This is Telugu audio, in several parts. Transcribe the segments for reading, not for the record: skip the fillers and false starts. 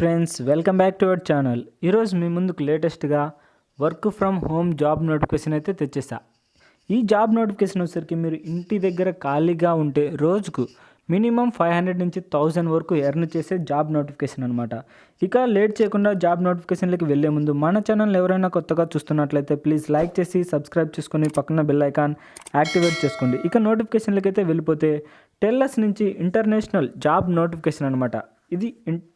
Friends, welcome back to our channel. ఈరోజు మీ ముందుకు లేటెస్ట్గా work from home job notification అయితే తెచ్చేసా. ఈ జాబ్ నోటిఫికేషన్ వచ్చేసరికి మీరు ఇంటి దగ్గర ఖాళీగా ఉంటే రోజుకు మినిమం 500 నుంచి 1000 వరకు ఎర్న్ చేసే జాబ్ నోటిఫికేషన్ అనమాట. ఇక లేట్ చేయకుండా జాబ్ నోటిఫికేషన్లకి వెళ్ళే ముందు మన ఛానల్ ఎవరైనా కొత్తగా చూస్తున్నట్లయితే ప్లీజ్ లైక్ చేసి సబ్స్క్రైబ్ చేసుకొని పక్కన బెల్ ఐకాన్ యాక్టివేట్ చేసుకోండి. ఇక నోటిఫికేషన్లకి అయితే వెళ్ళిపోతే టెల్లస్ నుంచి ఇంటర్నేషనల్ జాబ్ నోటిఫికేషన్ అనమాట. ఇది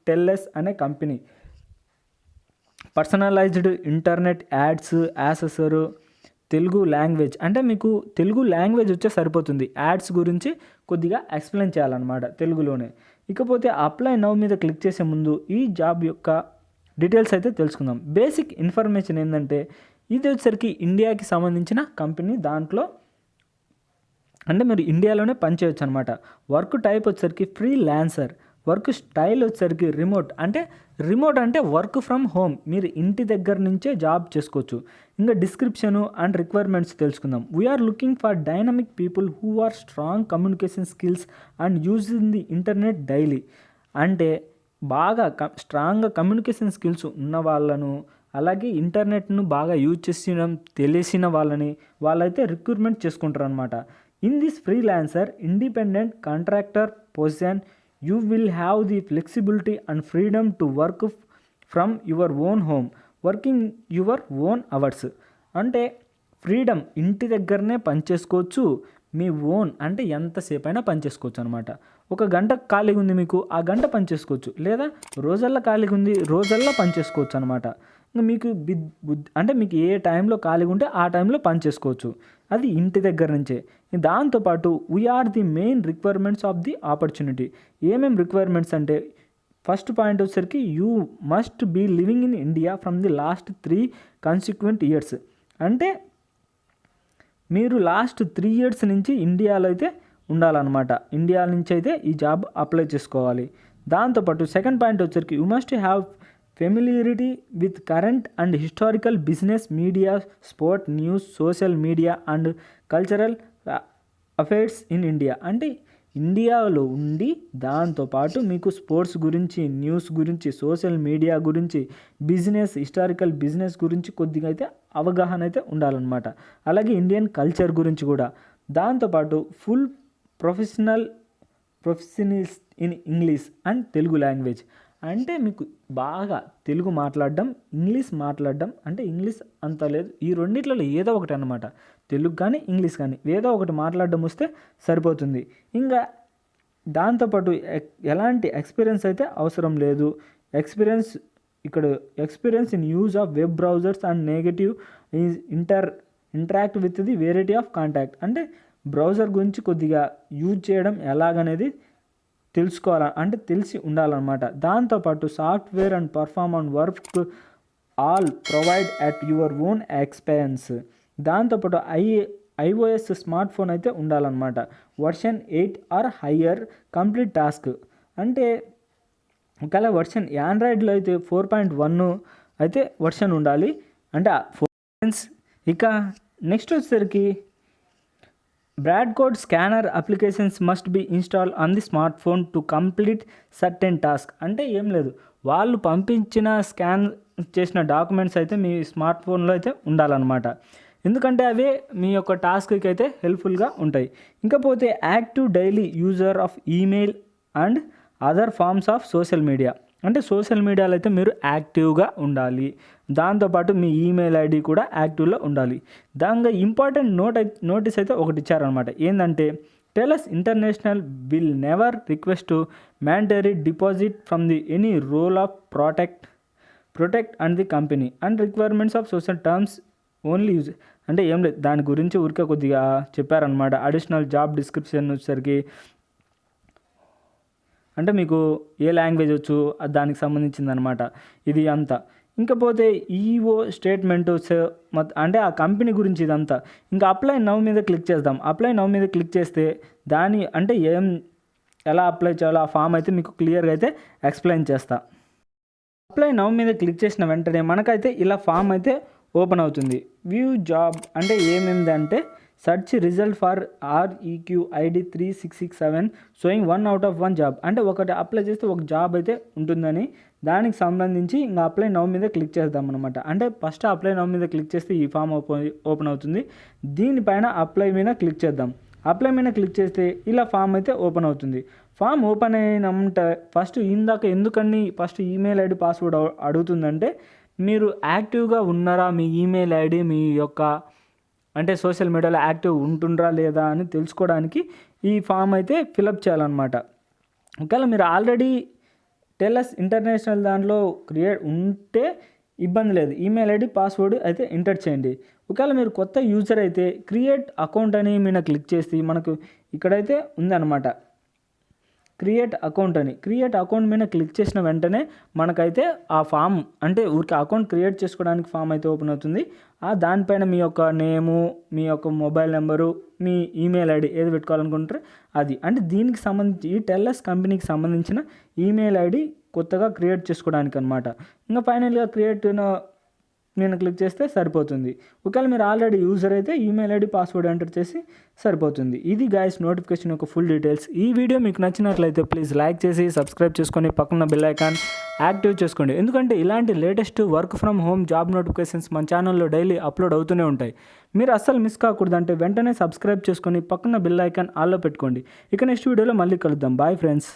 టెల్లస్ అనే company personalised internet ads assessor Telugu language, అంటే మీకు తెలుగు లాంగ్వేజ్ వచ్చే సరిపోతుంది. యాడ్స్ గురించి కొద్దిగా ఎక్స్ప్లెయిన్ చేయాలన్నమాట తెలుగులోనే. ఇకపోతే అప్లై నౌ మీద క్లిక్ చేసే ముందు ఈ జాబ్ యొక్క డీటెయిల్స్ అయితే తెలుసుకుందాం. బేసిక్ ఇన్ఫర్మేషన్ ఏంటంటే ఇది వచ్చేసరికి ఇండియాకి సంబంధించిన కంపెనీ. దాంట్లో అంటే మీరు ఇండియాలోనే పనిచేయచ్చు అనమాట. వర్క్ టైప్ వచ్చేసరికి ఫ్రీలాన్సర్, వర్క్ స్టైల్ వచ్చేసరికి రిమోట్ అంటే వర్క్ ఫ్రమ్ హోమ్, మీరు ఇంటి దగ్గర నుంచే జాబ్ చేసుకోవచ్చు. ఇంకా డిస్క్రిప్షను అండ్ రిక్వైర్మెంట్స్ తెలుసుకుందాం. We're looking for dynamic people who are strong communication skills and using the internet daily. అంటే బాగా స్ట్రాంగ్గా కమ్యూనికేషన్ స్కిల్స్ ఉన్న వాళ్ళను, అలాగే ఇంటర్నెట్ను బాగా యూజ్ చేసిన తెలిసిన వాళ్ళైతే రిక్రూట్మెంట్ చేసుకుంటారు అనమాట. In this freelancer independent contractor position you will have the flexibility and freedom to work from your own home, working your own hours. అంటే ఫ్రీడమ్, ఇంటి దగ్గరనే పనిచేసుకోవచ్చు. మీ ఓన్ అంటే ఎంతసేపు అయినా పనిచేసుకోవచ్చు అనమాట. ఒక గంట ఖాళీగా ఉంది మీకు, ఆ గంట పనిచేసుకోవచ్చు. లేదా రోజల్లా ఖాళీగా ఉంది, రోజల్లా పనిచేసుకోవచ్చు అనమాట. ఇంకా మీకు అంటే మీకు ఏ టైంలో ఖాళీగా ఉంటే ఆ టైంలో పనిచేసుకోవచ్చు. అది ఇంటి దగ్గర నుంచే. దాంతోపాటు we're the main requirements of the opportunity. ఏమేమి రిక్వైర్మెంట్స్ అంటే ఫస్ట్ పాయింట్ వచ్చేసరికి you must be living in India from the last 3 consequent years. అంటే మీరు లాస్ట్ 3 ఇయర్స్ నుంచి ఇండియాలో అయితే ఉండాలన్నమాట. ఇండియా నుంచి అయితే ఈ జాబ్ అప్లై చేసుకోవాలి. దాంతోపాటు సెకండ్ పాయింట్ వచ్చేసరికి you must have familiarity with current and historical business, media, sport, news, social media and cultural affairs in India. అంటే ఇండియాలో ఉండి దాంతోపాటు మీకు స్పోర్ట్స్ గురించి, న్యూస్ గురించి, సోషల్ మీడియా గురించి, బిజినెస్, హిస్టారికల్ బిజినెస్ గురించి కొద్దిగా అయితే అవగాహన అయితే ఉండాలన్నమాట. అలాగే ఇండియన్ కల్చర్ గురించి కూడా. దాంతోపాటు full professionalist in English and Telugu language. అంటే మీకు బాగా తెలుగు మాట్లాడడం, ఇంగ్లీష్ మాట్లాడడం, అంటే ఇంగ్లీష్ అంత లేదు, ఈ రెండిట్లలో ఏదో ఒకటి అన్నమాట. తెలుగు కానీ ఇంగ్లీష్ కానీ ఏదో ఒకటి మాట్లాడడం వస్తే సరిపోతుంది. ఇంకా దాంతోపాటు ఎలాంటి ఎక్స్పీరియన్స్ అయితే అవసరం లేదు. Experience in use of web browsers and negative interact with the variety of contact. అంటే బ్రౌజర్ గురించి కొద్దిగా యూజ్ చేయడం ఎలాగనేది అంటే తెలిసి ఉండాలన్నమాట. దాంతోపాటు software and perform and work all provide at your own expense. దాంతోపాటు iOS స్మార్ట్ ఫోన్ అయితే ఉండాలన్నమాట. Version 8 or higher complete task. అంటే ఒకవేళ వర్షన్ ఆండ్రాయిడ్లో అయితే 4.1 అయితే వర్షన్ ఉండాలి. అంటే 4. ఇక నెక్స్ట్ వచ్చేసరికి barcode scanner applications must be install on the smart phone to complete certain task. అంటే ఏం లేదు, వాళ్ళు పంపించిన స్కాన్ చేసిన డాక్యుమెంట్స్ అయితే మీ స్మార్ట్ ఫోన్లో అయితే ఉండాలన్నమాట. ఎందుకంటే అవే మీ యొక్క టాస్క్కి అయితే హెల్ప్ఫుల్గా ఉంటాయి. ఇంకపోతే active daily user of email and other forms of social media. అంటే సోషల్ మీడియాలో అయితే మీరు యాక్టివ్గా ఉండాలి. దాంతోపాటు మీ ఈమెయిల్ ఐడి కూడా యాక్టివ్లో ఉండాలి. దానిగా ఇంపార్టెంట్ నోటీస్ అయితే ఒకటి ఇచ్చారనమాట. ఏంటంటే Telus International will never request to mandatory deposit from the any role of protect and the company and requirements of social terms only use. అంటే ఏం లేదు, దాని గురించి ఊరికే కొద్దిగా చెప్పారనమాట. అడిషనల్ జాబ్ డిస్క్రిప్షన్ వచ్చేసరికి అంటే మీకు ఏ లాంగ్వేజ్ వచ్చు దానికి సంబంధించిందనమాట ఇది అంతా. ఇంకపోతే ఈఓ స్టేట్మెంట్ అంటే ఆ కంపెనీ గురించి ఇదంతా. ఇంకా అప్లై నౌ మీద క్లిక్ చేద్దాం. అప్లై నౌ మీద క్లిక్ చేస్తే దాని అంటే ఎలా అప్లై చేయాలో ఆ ఫామ్ అయితే మీకు క్లియర్గా అయితే ఎక్స్ప్లెయిన్ చేస్తా. అప్లై నౌ మీద క్లిక్ చేసిన వెంటనే మనకైతే ఇలా ఫామ్ అయితే ఓపెన్ అవుతుంది. వ్యూ జాబ్ అంటే ఏమేమిదంటే search result for REQID 3667 showing 1 out of 1 job. అంటే ఒకటి అప్లై చేస్తే ఒక జాబ్ అయితే ఉంటుందని దానికి సంబంధించి ఇంకా అప్లై నౌ మీద క్లిక్ చేద్దాం అనమాట. అంటే ఫస్ట్ అప్లై నౌ మీద క్లిక్ చేస్తే ఈ ఫామ్ ఓపెన్ అవుతుంది. దీనిపైన అప్లై మీద క్లిక్ చేద్దాం. అప్లై మీద క్లిక్ చేస్తే ఇలా ఫామ్ అయితే ఓపెన్ అవుతుంది. ఫామ్ ఓపెన్ అయినంటే ఫస్ట్ ఎందుకని ఫస్ట్ ఈమెయిల్ ఐడి పాస్వర్డ్ అడుగుతుందంటే మీరు యాక్టివ్గా ఉన్నారా, మీ ఈమెయిల్ ఐడి మీ యొక్క అంటే సోషల్ మీడియాలో యాక్టివ్ ఉంటుండ్రా లేదా అని తెలుసుకోవడానికి ఈ ఫామ్ అయితే ఫిలప్ చేయాలన్నమాట. ఒకవేళ మీరు ఆల్రెడీ టెలస్ ఇంటర్నేషనల్ దాంట్లో క్రియేట్ ఉంటే ఇబ్బంది లేదు, ఈమెయిల్ ఐడి పాస్వర్డ్ అయితే ఎంటర్ చేయండి. ఒకవేళ మీరు కొత్త యూజర్ అయితే క్రియేట్ అకౌంట్ అని మీద క్లిక్ చేసి మనకు ఇక్కడైతే ఉందన్నమాట క్రియేట్ అకౌంట్ అని. క్రియేట్ అకౌంట్ మీద క్లిక్ చేసిన వెంటనే మనకైతే ఆ ఫామ్ అంటే ఊరికి అకౌంట్ క్రియేట్ చేసుకోవడానికి ఫామ్ అయితే ఓపెన్ అవుతుంది. దానిపైన మీ యొక్క నేము, మీ యొక్క మొబైల్ నెంబరు, మీ ఈమెయిల్ ఐడి ఏది పెట్టుకోవాలనుకుంటారో అది. అంటే దీనికి సంబంధించి ఈ టెల్లస్ కంపెనీకి సంబంధించిన ఈమెయిల్ ఐడి కొత్తగా క్రియేట్ చేసుకోవడానికి అనమాట. ఇంకా ఫైనల్గా క్రియేట్ నేను క్లిక్ చేస్తే సరిపోతుంది. ఒకవేళ మీరు ఆల్రెడీ యూజర్ అయితే ఈమెయిల్ ఐడి పాస్వర్డ్ ఎంటర్ చేసి సరిపోతుంది. ఇది గైస్ నోటిఫికేషన్ యొక్క ఫుల్ డీటెయిల్స్. ఈ వీడియో మీకు నచ్చినట్లయితే ప్లీజ్ లైక్ చేసి సబ్స్క్రైబ్ చేసుకొని పక్కన బెల్ ఐకాన్ యాక్టివ్ చేసుకోండి. ఎందుకంటే ఇలాంటి latest work from home job notifications మన ఛానల్లో డైలీ అప్లోడ్ అవుతూనే ఉంటాయి. మీరు అస్సలు మిస్ కాకూడదంటే వెంటనే సబ్స్క్రైబ్ చేసుకొని పక్కన బెల్ ఐకాన్ ఆల్లో పెట్టుకోండి. ఇక నెక్స్ట్ వీడియోలో మళ్ళీ కలుద్దాం. Bye friends.